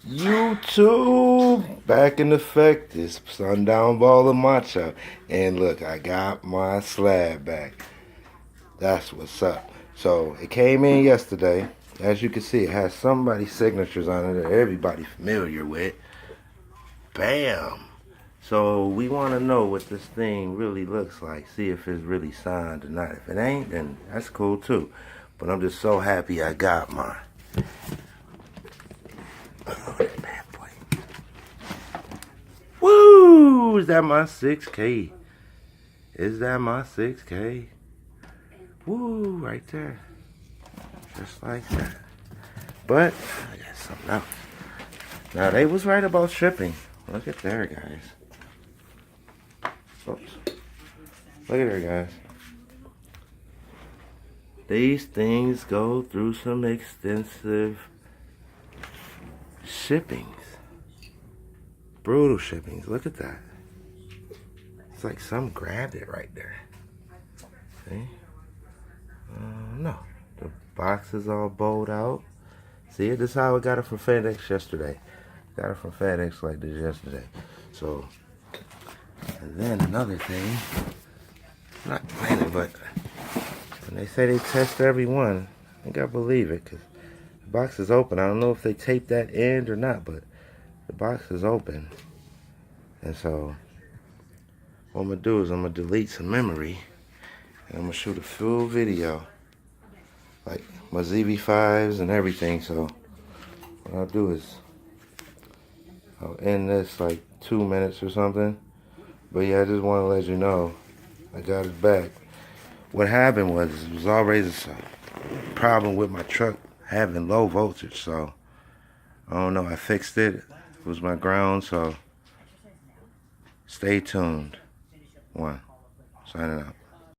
YouTube back in effect. It's Sundown Ball of Matcha. And look, I got my slab back. That's what's up. So it came in yesterday. As you can see, it has somebody's signatures on it that everybody familiar with. Bam! So we want to know what this thing really looks like. See if it's really signed or not. If it ain't, then that's cool too. But I'm just so happy I got mine. Oh, that bad boy. Woo! Is that my 6K? Is that my 6K? Woo! Right there. Just like that. But I got something else. Now they was right about shipping. Look at there, guys. Oops. Look at there, guys. These things go through some extensive shippings. Brutal shippings. Look at that. It's like some grabbed it right there. See? No. The box is all bowled out. See it? This is how I got it from FedEx yesterday. Got it from FedEx like this yesterday. So, and then another thing. Not planning, but when they say they test every one, I gotta believe it, because the box is open. I don't know if they taped that end or not, but the box is open. And so what I'm gonna do is I'm gonna delete some memory and I'm gonna shoot a full video, like my ZV5s and everything. So what I'll do is I'll end this like 2 minutes or something. But yeah, I just want to let you know I got it back. What happened was it was always a problem with my truck having low voltage. So I don't know, I fixed it. It was my ground. So stay tuned. One, signing out.